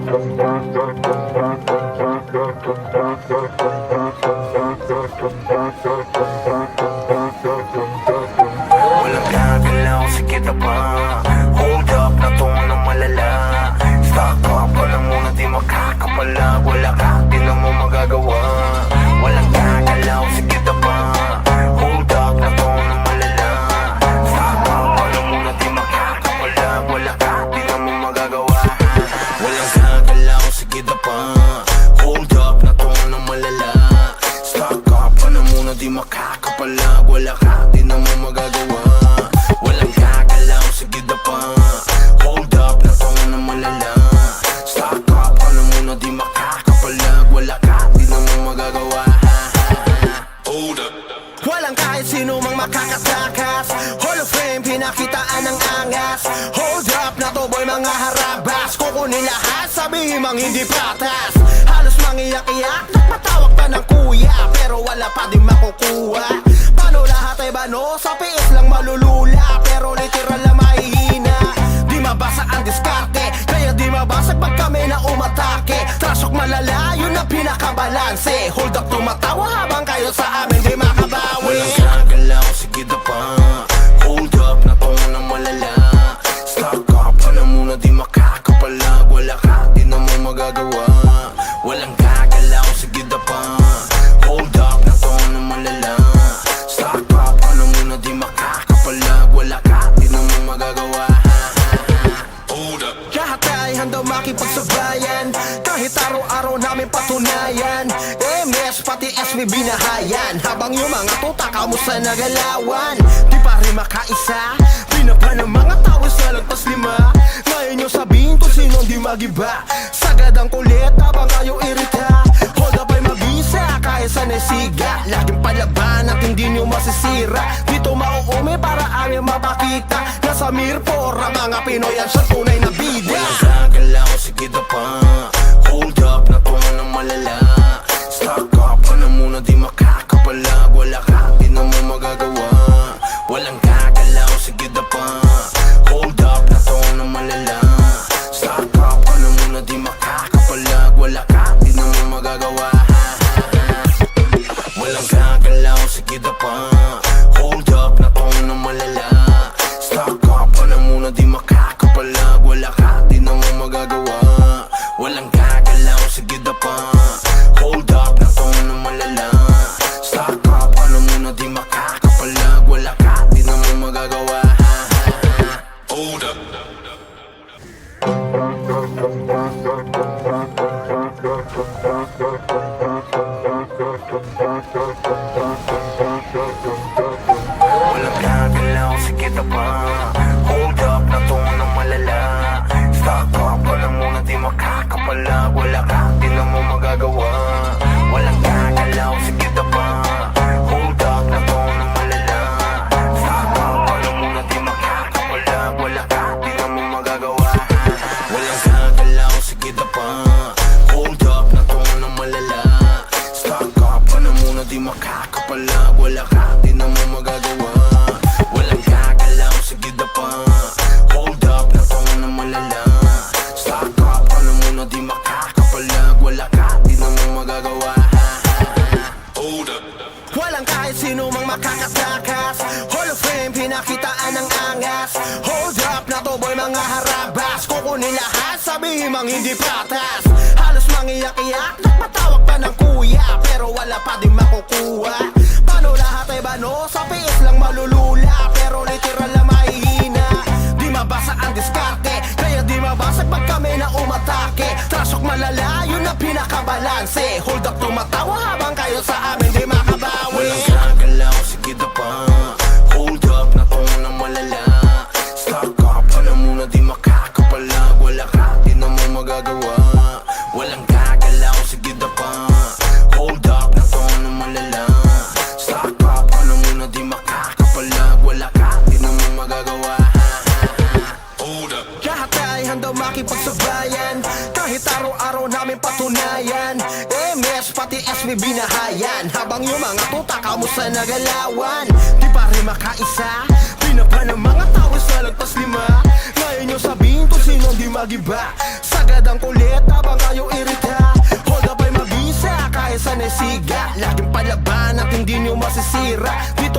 Walang gagalaw, sige na pa. Hold up na to na malala. Stock up ka na muna, di makakapala. Wala ka, di na mo magagawa. Walang gagalaw, sige na pa. Hold up na to na malala. Stock up ka na muna, di makakapala. Wala ka, di na mo magagawa. Walang gagalaw, sige na pa. Hold up na to na malala. Stock up ka na muna, di makakapala. Wala ka, di na mo magagawa. Walang gagalaw, sige na pa. Hold up na to na malala. Stock up ka na muna, di makakapalag. Wala ka, di na mo magagawa. Hold up. Walang kahit sino mang makakatakas. Hall of Fame, pinakitaan ng angas. Hold up na to boy, mga harabas. Kukunin lahat, sabihin mang hindi patas. Halos mangiyak-iyak, nagpatawag pa ng kuya, pero wala pa din makukuha. Paano lahat ay bano? Sa PS lang malulula, pero literal na mahihina. Di mabasa ang diskarte, kaya di mabasag pag kami na umatake. Trasok malala, yun ang pinakabalanse. Hold up, tumatawa habang kayo sa amin di makabawi. Walang gagalaw, sige na pa. Hold up na to na malala. Stock up ka na muna, di makakapalag. Wala ka, di na mo magagawa. Walang gagalaw, sige na pa. Hold up na to na malala. Stock up ka na muna, di makakapalag. Wala ka, di na mo magagawa. Hold up. Lahat ay handang makipagsabayan, kahit araw-araw namin patunayan. MS pati SB binahayan, habang yung mga tuta kamusta nagalawan. Di pa rin makaisa, binaba ng mga tao sa lagpas 5. Ngayon yung sabihin kung sinong di magiba. Sagad ang kulit habang kayo irita. Hold up ay mabisa kahit sa nesiga. Laging palaban at hindi nyo masisira. Dito mauumi para amin mapakita. Nasa Mirpor ang mga Pinoy ang siyang tunay na bida. Walang gagalaw, sige na pa. Hold up na to na malala. Stock up ka na muna, di makakapalag. Wala ka, di na mo magagawa. Walang gagalaw, sige na pa. Hold up na to na malala. Stock up ka na muna, di makakapalag. Wala ka, di na mo magagawa. Walang gagalaw, sige na pa. Hold up na to na malala. Stock up ka na muna, di makakapalag. Wala ka, di na mo magagawa. Walang gagalaw, sige na pa. Hold up na to na malala. Stock up ka na muna, di makakapalag. Wala ka, di na mo magagawa. Hold up. Walang gagalaw, sige na pa. Hold up na to na malala. Stock up ka na muna, di makakapalag. Wala ka, di na mo magagawa. Walang gagalaw, sige na pa. Hold up na to na malala. Stock up ka na muna, di makakapalag. Wala ka, di na mo magagawa. Walang gagalaw, sige na pa. Hold up na to na malala. Stock up ka na muna, di makakapalag. Wala ka, di na mo magagawa. Walang gagalaw, sige na pa. Hold up na to na malala. Stock up ka na muna, di makakapalag. Wala ka, di na mo magagawa. Hold up. Walang kahit sino mang makakatakas. Hall of Fame, pinakitaan ng angas. Hold up na to boy, mga harabas. Kukunin lahat, sabihin mang hindi patas. Halos mangiyak-iyak, nagpatawag pa ng kuya, pero wala pa din makukuha. Paano lahat ay bano? Sa PS lang malulula, pero literal na mahihina. Di mabasa ang diskarte, kaya di mabasag pag kami na umatake. Trasok malala, yun ang pinakabalanse. Hold up, tumatawa habang kayo sa amin di makabawi. Walang gagalaw, sige na pa. Hold up na to na malala. Stock up ka na muna, di makakapalag. Wala ka, di na mo magagawa. Walang gagalaw, sige na pa. Hold up na to na malala. Stock up ka na muna, di makakapalag. Wala ka, di na mo magagawa. Hold up. Lahat ay handang makipagsabayan, kahit araw-araw namin patunayan. MS pati SB binahayan, habang yung mga tuta kamusta nagalawan. Di pa rin makaisa, binaba ng mga tao sa lagpas 5. Ngayon yung sabihin kung sinong di magiba. Sagad ang kulit hindi nyo masisira. Dito